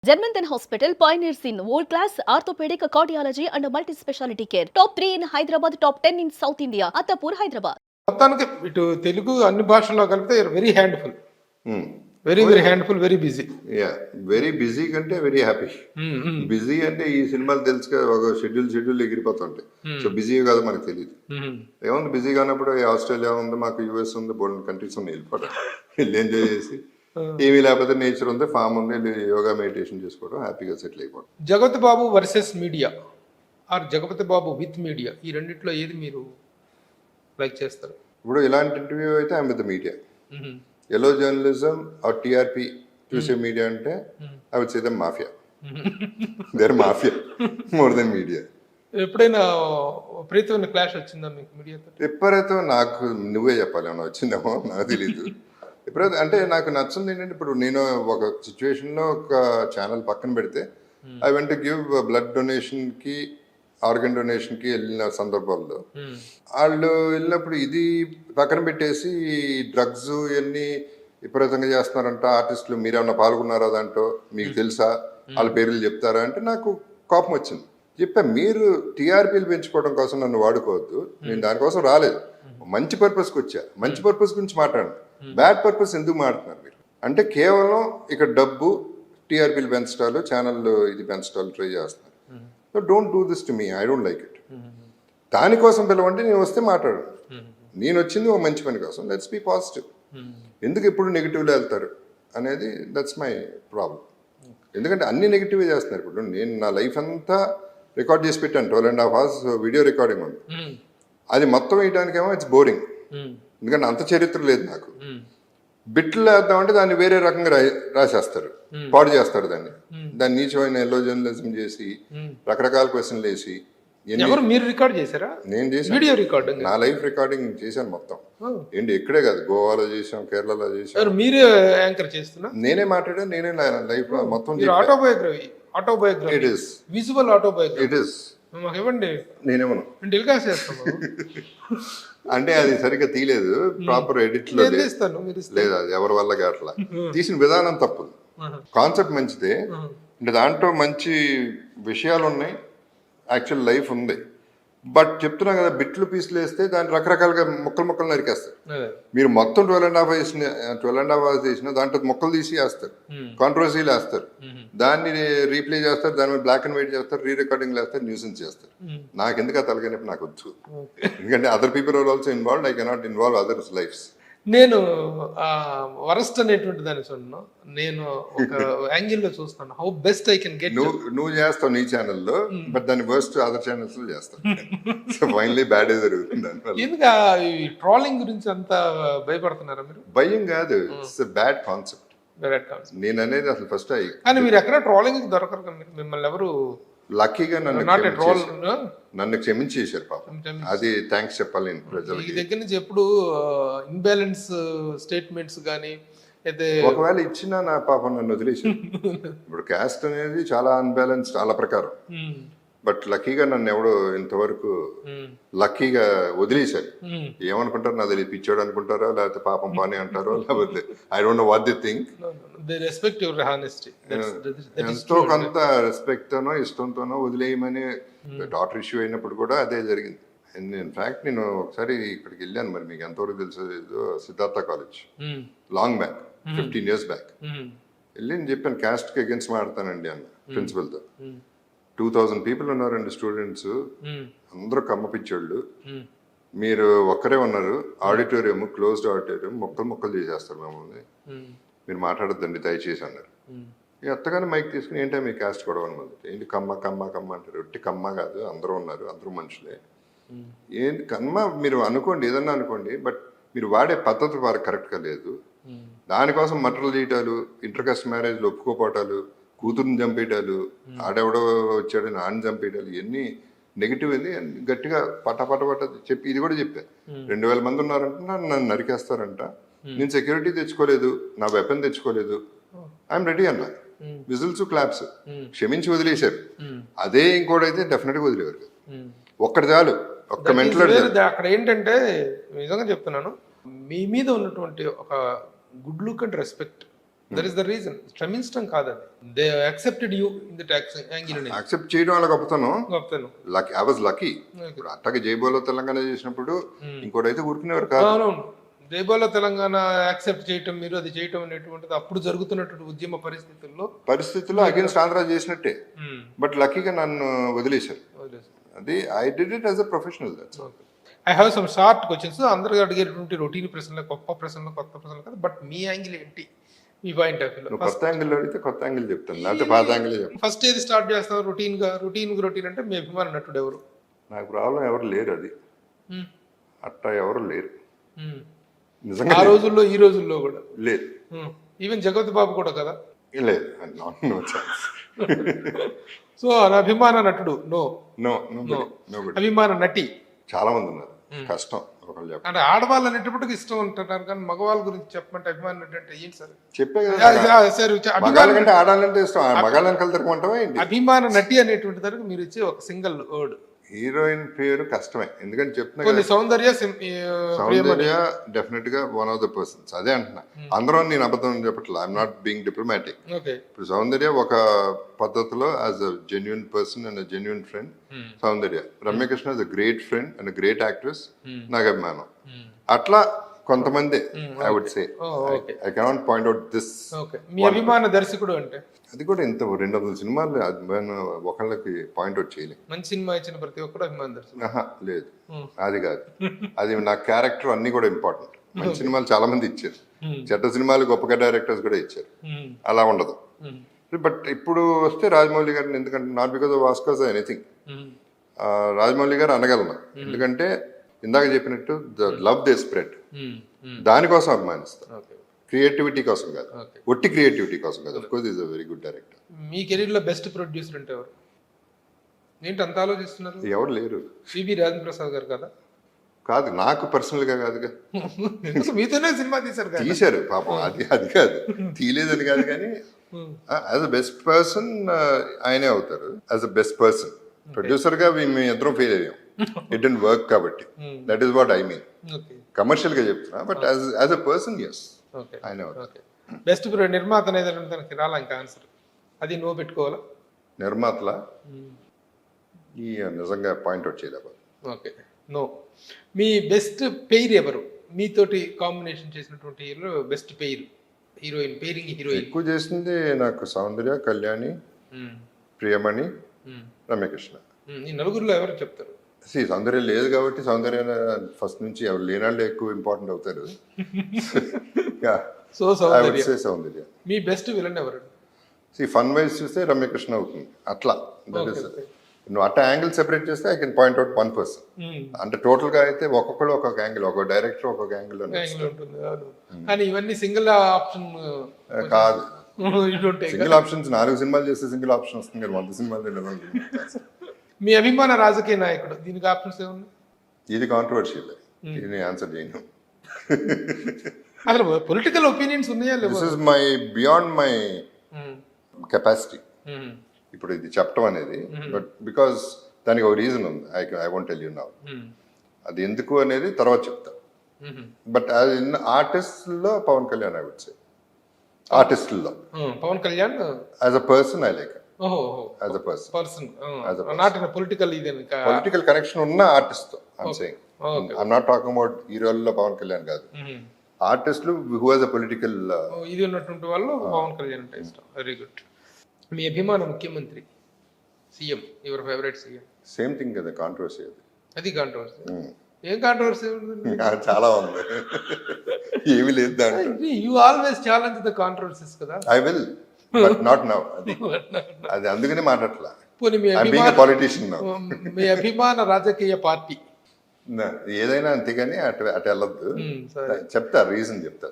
Germanton Hospital pioneers in world-class orthopedic cardiology and multi-specialty care. Top 3 in Hyderabad, top 10 in South India. Attapur, Hyderabad. మొత్తానికి ఇటు తెలుగు అన్ని భాషల్లో కలిపితే very handful, very handful, very busy. Yeah very busy కంటే very happy. Busy అంటే ఈ సినిమాలు తెలుసు కదా, ఒక షెడ్యూల్ ఎగిరిపోతుంటాయి. సో బిజీ కాదు మనకు తెలియదు. ఏముంది బిజీగా ఉన్నప్పుడు ఆస్ట్రేలియా ఉంది, మాకు యూఎస్ ఉంది, బోల్డ్ కంట్రీస్ ఉంది, వెళ్ళిపోవడం, వెళ్ళి ఎంజాయ్ చేసి ఏమీ లేకపోతే నేచర్ ఉంది, ఫామ్ ఉంది, యోగా మెడిటేషన్ చేసుకోవడం, హ్యాపీగా సెటిల్ అయిపోవడం. Jagapathi Babu versus media or Jagapathi Babu with media, ఈ రెండిట్లో ఏది మీరు లైక్ చేస్తారు? ఇప్పుడు ఇలాంటి ఇంటర్వ్యూ అయితే I'm with media. Yellow journalism or TRP చూసే మీడియా అంటే I would say them mafia. They're mafia more than media. ఎప్పుడైనా ప్రీతమైన క్లాష్ వచ్చిందా మీకు మీడియాతో? ఎప్పుడైతే నాకు నువ్వే చెప్పాలి, ఏమన్నా వచ్చిందేమో నాకు తెలీదు. ఎప్పుడైతే అంటే నాకు నచ్చింది ఏంటంటే, ఇప్పుడు నేను ఒక సిచ్యువేషన్లో ఒక ఛానల్ పక్కన పెడితే I went to give blood డొనేషన్కి, ఆర్గన్ డొనేషన్కి వెళ్ళిన సందర్భాల్లో వాళ్ళు వెళ్ళినప్పుడు ఇది పక్కన పెట్టేసి డ్రగ్స్ ఇవన్నీ విపరీతంగా చేస్తున్నారంట, ఆర్టిస్టులు మీరేమన్నా పాల్గొన్నారా దాంట్లో, మీకు తెలుసా, వాళ్ళ పేర్లు చెప్తారా అంటే నాకు కోపం వచ్చింది. చెప్పా, మీరు టీఆర్పీలు పెంచుకోవడం కోసం నన్ను వాడుకోవద్దు, నేను దానికోసం రాలేదు, మంచి పర్పస్కి వచ్చా, మంచి పర్పస్ గురించి మాట్లాడండి, బ్యాడ్ పర్పస్ ఎందుకు మాట్లాడుతున్నారు మీరు అంటే కేవలం ఇక్కడ డబ్బు, టీఆర్పీలు పెంచడాలు, ఛానళ్ళు ఇది పెంచడాలు ట్రై చేస్తున్నారు. So don't do this to me, I don't like it. దానికోసం పిలవంటే నేను వస్తే మాట్లాడు, నేను వచ్చింది ఒక మంచి పని కోసం, లెట్స్ బీ పాజిటివ్. ఎందుకు ఎప్పుడు నెగిటివ్లో వెళ్తారు అనేది దట్స్ మై ప్రాబ్లం. ఎందుకంటే అన్ని నెగిటివే చేస్తున్నారు. ఇప్పుడు నేను నా లైఫ్ అంతా రికార్డ్ చేసి పెట్టాను, 12.5 hours వీడియో రికార్డింగ్ ఉంది. అది మొత్తం వేయడానికేమో ఇట్స్ బోరింగ్, ఎందుకంటే అంత చరిత్ర లేదు నాకు. బిట్లు వేద్దామంటే దాన్ని వేరే రకంగా రాసేస్తారు, పాడు చేస్తారు దాన్ని నీచమైన ఎల్లో జర్నలిజం చేసి రకరకాల క్వశ్చన్లు వేసి. మీరు రికార్డ్ చేశారా? నేను చేశాను, వీడియో రికార్డింగ్, నా లైఫ్ రికార్డింగ్ చేశాను మొత్తం. ఏంటి ఇక్కడే కాదు, గోవాలో చేసాం, కేరళలో చేసాం. మీరే యాంకర్ చేస్తున్నా, నేనే మాట్లాడాను, నేనే లైఫ్ మొత్తం. Autobiography it is visual autobiography. It is. మాకు ఇవ్వండి, నేనేమన్నా టెలికాస్ట్ చేస్తాం. అంటే అది సరిగ్గా తీయలేదు, ప్రాపర్ ఎడిట్ లో లేదు, అది ఎవరి వల్ల అట్లా తీసిన విధానం తప్పు. కాన్సెప్ట్ మంచిదే, అంటే దాంట్లో మంచి విషయాలు ఉన్నాయి, యాక్చువల్ లైఫ్ ఉంది. బట్ చెప్తున్నా కదా, బిట్లు పీసులు వేస్తే దాన్ని రకరకాలుగా ముక్కలు నరికేస్తారు. మీరు మొత్తం 12.5 hours చేసిన దాంట్లో మొక్కలు తీసి వేస్తారు, కాంట్రవర్సీలు వేస్తారు, దాన్ని రీప్లే చేస్తారు, దాని మీద బ్లాక్ అండ్ వైట్ చేస్తారు, రీ రికార్డింగ్ వేస్తారు, న్యూసెన్స్ చేస్తారు. నాకు ఎందుకు తలగనప్పుడు నాకు వచ్చు, ఎందుకంటే other people are also involved, I cannot involve others lives. నేను వరస్ట్ అనేటువంటి దాన్ని చూడను, నేను ఒక యాంగిల్ లో చూస్తాను, how best I can get. నువ్వు చేస్తావు నీ ఛానల్లో, బట్ దాని వర్స్ట్ అదర్ ఛానల్స్ లో చేస్తావు. సో ఫైనలీ బ్యాడ్ జరుగుతుంది. ఎందుకు ఈ ట్రోలింగ్ గురించి అంత భయపడుతున్నారా మీరు? భయం కాదు, ఇట్స్ బ్యాడ్ కాన్సెప్ట్. నేను అనేది అసలు ఫస్ట్ కానీ మీరు ఎక్కడ ట్రోలింగ్ దొరకరు కదా, మిమ్మల్ని ఎవరు లక్కీగా నన్ను క్షమించేశారు పాపం, అది థ్యాంక్స్ చెప్పాలి ప్రజలకి. ఈ దగ్గర నుంచి ఎప్పుడు ఇన్బ్యాలెన్స్ స్టేట్మెంట్స్ కానీ అయితే ఒకవేళ ఇచ్చినా నా పాపం నన్ను వదిలేశారు. ఇప్పుడు క్యాస్ట్ అనేది చాలా అన్బ్యాలెన్స్ చాలా ప్రకారం, బట్ లక్కీగా నన్ను ఎవడో ఇంతవరకు లక్కీగా వదిలేశారు. ఏమనుకుంటారు నాకు తెలియదు, పిచ్చోడు అనుకుంటారో లేకపోతే పాపం పాని అంటారో, లేకపోతే I don't know what they think. ఎంతో కొంత రెస్పెక్ట్ తోనో ఇష్టంతోనో వదిలేయమని. డాక్టర్ ఇష్యూ అయినప్పుడు కూడా అదే జరిగింది. ఇన్ఫాక్ట్ నేను ఒకసారి ఇక్కడికి వెళ్ళాను, మరి మీకు ఎంతవరకు తెలుసు, Siddhartha college long back, 15 years back వెళ్ళి నేను చెప్పాను, క్యాస్ట్కి అగేన్స్ట్ మాడతానండి అన్న ప్రిన్సిపల్తో. 2000 people ఉన్నారండి స్టూడెంట్స్, అందరూ కమ్మపిచ్చోళ్ళు, మీరు ఒక్కరే ఉన్నారు, ఆడిటోరియం క్లోజ్డ్ ఆడిటోరియం, మొక్కలు చేసేస్తారు మమ్మల్ని, మీరు మాట్లాడద్దండి దయచేసి అన్నారు. ఎత్తగానే మైక్ తీసుకుని ఏంటో మీ క్యాస్ట్ గొడవ అనమాట, ఏంటి కమ్మ అంటారు. ఒట్టి కమ్మ కాదు, అందరూ ఉన్నారు, అందరూ మనుషులే. ఏంటి కమ్మ మీరు అనుకోండి, ఏదన్నా అనుకోండి, బట్ మీరు వాడే పద్ధతి వారికి కరెక్ట్గా లేదు. దానికోసం మటర్లు చేయటాలు, ఇంటర్ కాస్ట్ మ్యారేజ్లు ఒప్పుకోపోవటాలు, కూతురుని చంపేయటాలు, ఆడెవడో వచ్చాడని ఆడిని చంపేయటాలు, ఇవన్నీ నెగిటివ్. ఇది గట్టిగా పట్ట చెప్పి ఇది కూడా చెప్పా, 2000 మంది ఉన్నారంట, నన్ను నరికేస్తారంట, నేను సెక్యూరిటీ తెచ్చుకోలేదు, నా వెపన్ తెచ్చుకోలేదు, ఐఎమ్ రెడీ అన్న. విజిల్స్ క్లాప్స్ క్షమించి వదిలేశారు. అదే ఇంకోటైతే డెఫినెట్గా వదిలేవారు. ఒక్కటి చాలు, ఒక్క మెంట్లో. అక్కడ ఏంటంటే నిజంగా చెప్తున్నాను, మీ మీద ఉన్నటువంటి ఒక good look and respect that is the reason. శ్రమించడం కాదండి, they accepted you in the angle. Accept చేయడం వాళ్ళ గొప్పతనం. గొప్పతనం. Lucky, I was lucky. ఇప్పుడు అట్టగా జైబోలో తెలంగాణ చేసినప్పుడు ఇంకోటైతే ఊరుకునేవారు కాదు. అవునవును, జైబోలో తెలంగాణ యాక్సెప్ట్ చేయటం, మీరు అది చేయటం అనేటువంటిది అప్పుడు జరుగుతున్నటువంటి ఉద్యమ పరిస్థితుల్లో అగేన్స్ట్ ఆంధ్ర చేసినట్టే. బట్ లక్కీగా నన్ను వదిలేశారు. అది I did it as a professional. I have some short questions. అందరూ అడిగేటువంటి రొటీన్ ప్రశ్నలు, కొత్త ప్రశ్నలు కాదు. బట్ మీ యాంగిల్ ఏంటి, మీ పాయింట్ ఆఫ్ వ్యూ? కొత్త యాంగిల్ అడిగితే కొత్త యాంగిల్ చెప్తాను, లేకపోతే పాత యాంగిల్ చెప్తాను. ఫస్ట్ ఏది స్టార్ట్ చేస్తాను? రొటీన్ అంటే మీ అభిమాన నటుడు ఎవరు? నాకు ప్రాబ్లం ఎవరు లేరు, అది అట్టా ఎవరు లేరు ఆ నిజంగా. రోజుల్లో ఈ రోజుల్లో కూడా లేదు. ఈవెన్ జగత్ బాబు కూడా కదా? లేదు, నో ఛాన్స్. సో అభిమాన నటుడు నో. నో, అభిమాన నటి చాలా మంది ఉన్నారు, కష్టం ఒకళ్ళు చెప్పండి. అంటే ఆడవాళ్ళు అనేటప్పటికి ఇష్టం ఉంటున్నారు, కానీ మగవాళ్ళ గురించి చెప్పమంటే అభిమాన నటి అంటే ఏంటి సార్? చెప్పే కదా, సార్ మగాళ్ళ కంటే ఆడాలంటే ఇష్టం. మగాళ్ళని కలుతరమంటావా ఏంటి? అభిమాన నటి అనేటువంటి దానికి మీరు ఇచ్చే ఒక సింగిల్ వర్డ్. హీరోయిన్ పేరు కష్టమే, ఎందుకంటే చెప్తున్నా కొన్ని సౌందర్య డెఫినెట్ గా వన్ ఆఫ్ ద పర్సన్స్. అదే అంటున్నా, అందరూ నేను అబద్ధం చెప్పట్లా, ఐఎమ్ నాట్ బీయింగ్ డిప్లొమాటిక్. ఇప్పుడు సౌందర్య ఒక పద్ధతిలో as a genuine person and genuine friend Soundarya. Ramya Krishna is a great friend and great actress, నాకు అభిమానం. అట్లా కొంతమంది I would say, I cannot point out this. మీ అభిమాన దర్శకుడు అంటే? అది కూడా ఇంత 200 సినిమాలు ఒకళ్ళకి పాయింట్ అవుట్ చేయలేదు. మంచి సినిమా ఇచ్చిన ప్రతి ఒక్కరు అభిమాన దర్శకుడు లేదు, అది కాదు. అది నా క్యారెక్టర్ అన్ని కూడా ఇంపార్టెంట్. మంచి సినిమాలు చాలా మంది ఇచ్చారు, చెడ్డ సినిమాలు గొప్పగా డైరెక్టర్స్ కూడా ఇచ్చారు, అలా ఉండదు. బట్ ఇప్పుడు వస్తే రాజమౌళి గారిని, ఎందుకంటే not because of Oscars anything, Rajamouli గారు అనగలను. ఎందుకంటే ఇందాక చెప్పినట్టు ద లవ్ దే స్ప్రెడ్, దానికోసం అభిమానిస్తాను, క్రియేటివిటీ కోసం కాదు, ఒట్టి క్రియేటివిటీ కోసం కాదు. Of course is a very good director. Me career లో బెస్ట్ ప్రొడ్యూసర్ అంటే ఎవరు? ఏంటి అంత ఆలోచిస్తున్నారు? ఎవరు లేరు. సిబి రాజేంద్ర ప్రసాద్ గారు కదా? కాదు, నాకు పర్సనల్ గా కాదుగా. మీతోనే సినిమా తీశారు పాపం, అది కాదు, తీయలేదని కాదు, కానీ యాజ్ అ బెస్ట్ పర్సన్ ఆయనే అవుతారు. As a best person producer గా మేము ఇద్దరం ఫెయిల్ అయ్యాం, ఇట్ డెంట్ వర్క్ కాబట్టి. That is what I mean. Commercial గా చెప్తున్నా, but as a person as ఆయన అవుతారు. బెస్ట్ నిర్మాత అనేది దానికి రాలా ఇంకా ఆన్సర్, అది నో పెట్టుకోవాలా? నిర్మాతల ఈ నిజంగా పాయింట్అవుట్ చేయలేకపోతే ఓకే, నో. మీ బెస్ట్ పెయిర్ ఎవరు? మీతోటి కాంబినేషన్ చేసినటువంటి hero best pair, heroine pairing, heroine ఎక్కువ చేసింది నాకు సౌందర్య, కళ్యాణి, ప్రియమణి, రమ్యకృష్ణ. ఈ నలుగురిలో ఎవరు చెప్తారు? సౌందర్య లేదు కాబట్టి సౌందర్య ఫస్ట్ నుంచి ఎవరు లేనాళ్ళు ఎక్కువ ఇంపార్టెంట్ అవుతారు. సో సౌందర్య. మీ బెస్ట్ విలన్ ఎవరు? ఫన్ వైజ్ చూస్తే రమ్యకృష్ణ అవుతుంది. అట్లా నువ్వు అట్లా యాంగిల్ సెపరేట్ చేస్తే I can point out one person. అంటే టోటల్ గా అయితే ఒక్కొక్కరు ఒక్కొక్క యాంగిల్, ఒక డైరెక్టర్ ఒక్కొక్క యాంగిల్ ఉంటుంది. కానీ ఇవన్నీ సింగిల్ ఆప్షన్ కాదు. సింగిల్ ఆప్షన్స్ 4 సినిమాలు చేస్తే సింగిల్ ఆప్షన్ వస్తుంది, 100 సినిమాలు. మీ అభిమాన రాజకీయ నాయకుడు, దీనికి ఆప్షన్స్ ఏమున్నాయి? ఇది కాంట్రవర్షియల్, ఇది ఆన్సర్ చేయను. అసలు పొలిటికల్ ఒపీనియన్స్ ఉన్నాయా? This is my beyond my capacity ఇప్పుడు ఇది చెప్పడం అనేది. బట్ బికాస్ దానికి ఒక రీజన్ ఉంది, I won't tell you now. అది ఎందుకు అనేది తర్వాత చెప్తా. బట్ ఇన్ ఆర్టిస్ట్లో Pawan Kalyan I would say. ఆర్టిస్ట్లో Pawan Kalyan as a person I like. as a person not in a political political connection ఉన్న artist I'm saying. I'm not talking about హీరోల్లో పవన్ కళ్యాణ్ కాదు, ఆర్టిస్టులు who has a political ఇది ఉన్నటువంటి వాళ్ళు పవన్ కళ్యాణ్ అంటే ఇష్టం. Very good. మీ అభిమాన ముఖ్యమంత్రి, CM, your favourite CM? Same thing కదా, కాంట్రవర్సీ అది కాంట్రవర్సీ. ఏం కాంట్రవర్సీ ఉంది? చాలా ఉంది, ఏమీ లేదు దాంట్లో. You always challenge the controversies కదా. I will but not now. అది అందుకనే మాట్లాడట్లా. మీ అభిమాన రాజకీయ పార్టీ ఏదైనా అంతేగాని అటు వెళ్ళొద్దు. చెప్తా, రీజన్ చెప్తా.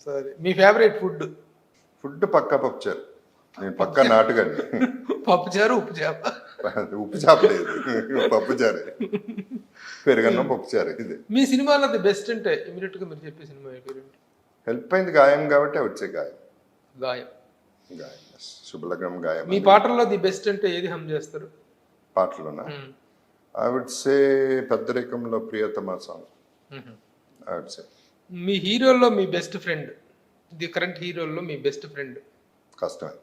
సరే, మీ ఫేవరెట్ ఫుడ్? ఫుడ్ పక్కా పప్పుచారు. నేను పక్కా నాటుగాని. పప్పుచారు, ఉప్పు చేప? ఉప్పు చేప లేదు, పప్పుచారు, పెరుగన్నం, పప్పుచారు. ఇది మీ సినిమాలో ది బెస్ట్ అంటే ఇమీడియట్ గా మీరు చెప్పే సినిమా పేరు? హెల్ప్ అయింది గాయం కాబట్టి వచ్చే గాయం. గాయం, శుభలగ్నం, గాయం. మీ పాటల్లో ది బెస్ట్ అంటే ఏది హమ్ చేస్తారు? పాటలోనా? ఐ వుడ్ సే పెద్దరికంలో Priyathama song I would say. మీ హీరోల్లో మీ బెస్ట్ ఫ్రెండ్ ది కరెంట్ హీరోల్లో మీ బెస్ట్ ఫ్రెండ్? కష్టమే.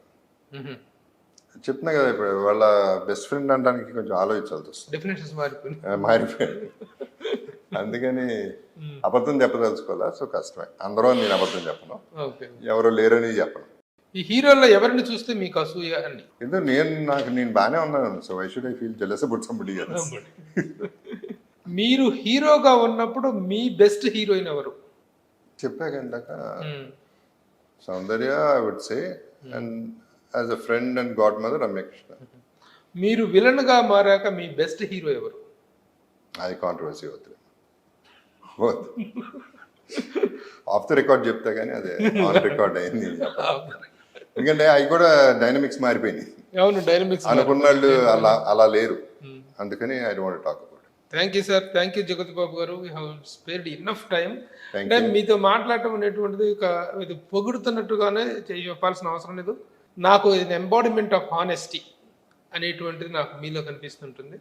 చెప్తున్నా కదా, ఇప్పుడు వాళ్ళ బెస్ట్ ఫ్రెండ్ అనడానికి కొంచెం ఆలోచించాల్సి వస్తుంది. డెఫినేషన్స్ మారిపోయింది. మారిపోయాడు. అందుకని అబద్ధం చెప్పదలుచుకోవాలా, సో కష్టమే. అందరూ నేను అబద్ధం చెప్పను, ఓకే. ఎవరు లేరని చెప్పను. ఈ హీరోల్లో ఎవరిని చూస్తే మీకు అసూయ అండి? ఎందుకు నేను బాగానే ఉన్నాను, so why should I feel jealous about somebody else? మీరు హీరోగా ఉన్నప్పుడు మీ బెస్ట్ హీరోయిన్ ఎవరు? చెప్పాక ఇందాక Soundarya I would say, and as a friend and godmother Ramya Krishna. మీరు విలన్ గా మారాక మీ బెస్ట్ హీరో ఎవరు? అది కాంట్రవర్సీ అవుతుంది, ఆఫ్ ద రికార్డ్ చెప్తా కానీ అదే ఆన్ రికార్డ్ అయింది. ఎందుకంటే అవి కూడా డైనమిక్స్ మారిపోయినాయి. అవును, డైనమిక్స్ అనుకున్నాళ్ళు అలా లేరు, అందుకని I don't want to talk about. Thank you sir, thank you జగత్ బాబు గారు. We have spared enough time. అంటే మీతో మాట్లాడటం అనేటువంటిది ఇది పొగుడుతున్నట్టుగానే చెప్పాల్సిన అవసరం లేదు. నాకు ఇది ఎంబాడిమెంట్ ఆఫ్ హానెస్టీ అనేటువంటిది నాకు మీలో కనిపిస్తుంటుంది.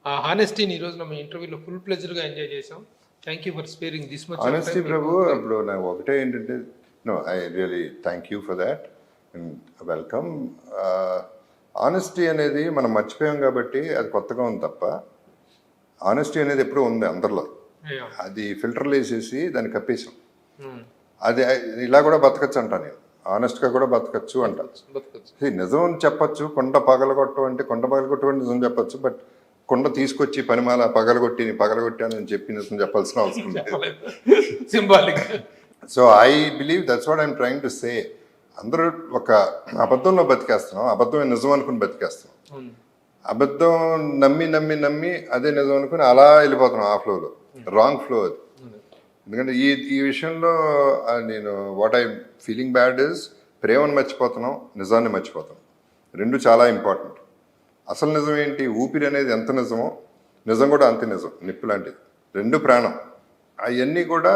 ఆ హానెస్టీని ఈరోజు ನಮ್ಮ ఇంటర్వ్యూలో ఫుల్ ప్లెజర్గా ఎంజాయ్ చేసాం. Thank you for sparing this much honesty Prabhu. ఇప్పుడు నాకు ఒకటే ఏంటంటే, no I really thank you for that and welcome. Honesty అనేది మనం మర్చిపోయాం కాబట్టి అది కొత్తగా ఉంది తప్ప, ఆనెస్టీ అనేది ఎప్పుడూ ఉంది అందరిలో. అది ఫిల్టర్లు వేసేసి దాన్ని కప్పేసాం. అది ఇలా కూడా బతకచ్చు అంట, నేను ఆనెస్ట్గా కూడా బతకచ్చు అంట. నిజం చెప్పచ్చు, కొండ పగలగొట్టు అంటే కొండ పగలగొట్టు అంటే నిజం చెప్పచ్చు, బట్ కొండ తీసుకొచ్చి పనిమాల పగలగొట్టాను అని చెప్పి నిజం చెప్పాల్సిన అవసరం లేదు. Symbolic. So I believe that's what I'm trying to say. అందరూ ఒక అబద్ధంలో బతికేస్తున్నాం, అబద్ధమే నిజం అనుకుని బతికేస్తున్నాం. అబద్ధం నమ్మి అదే నిజం అనుకుని అలా వెళ్ళిపోతున్నాం ఆ ఫ్లోలో. రాంగ్ ఫ్లో అది. ఎందుకంటే ఈ విషయంలో నేను what I feeling bad is ప్రేమను మర్చిపోతున్నాం, నిజాన్ని మర్చిపోతున్నాం. రెండు చాలా ఇంపార్టెంట్. అసలు నిజం ఏంటి? ఊపిరి అనేది ఎంత నిజమో నిజం కూడా అంతే నిజం, నిప్పు లాంటిది. రెండు ప్రాణం. అవన్నీ కూడా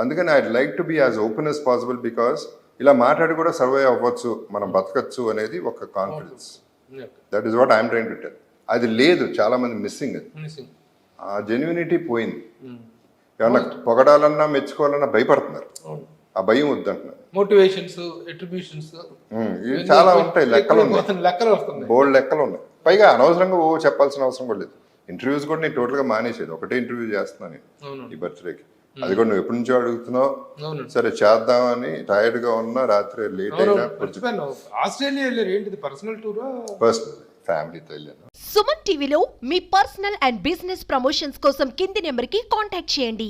అందుకని I like to be as open as possible, because ఇలా మాట్లాడి కూడా సర్వైవ్ అవ్వచ్చు, మనం బతకచ్చు అనేది ఒక confidence. That is what I'm trying to tell. అది లేదు, చాలా మంది మిస్సింగ్ అది. ఆ జెన్యూనిటీ పోయింది. ఏమన్నా పొగడాలన్నా మెచ్చుకోవాలన్నా భయపడుతున్నారు, ఆ భయం వద్దంటున్నారు. మోటివేషన్స్, అట్రిబ్యూషన్స్ ఇవి చాలా ఉంటాయి, లెక్కలు వస్తున్నాయి, బోల్డ్ లెక్కలు ఉన్నాయి. పైగా అనవసరంగా చెప్పాల్సిన అవసరం కూడా లేదు. ఇంటర్వ్యూస్ కూడా నేను టోటల్గా మానేసేది, ఒకటే ఇంటర్వ్యూ చేస్తున్నాను నేను ఈ బర్త్డేకి. అది కూడా నువ్వు ఎప్పటి నుంచో అడుగుతున్నావు, సరే చేద్దామని టైర్డ్గా ఉన్నా, రాత్రి లేట్ అయినా. ఆస్ట్రేలియా వెళ్ళారు, ఏంటిది పర్సనల్ టూరా? పర్సనల్, ఫ్యామిలీతో వెళ్ళాను. సుమన్ టీవీలో మీ పర్సనల్ అండ్ బిజినెస్ ప్రమోషన్స్ కోసం కింది నెంబర్కి కాంటాక్ట్ చేయండి.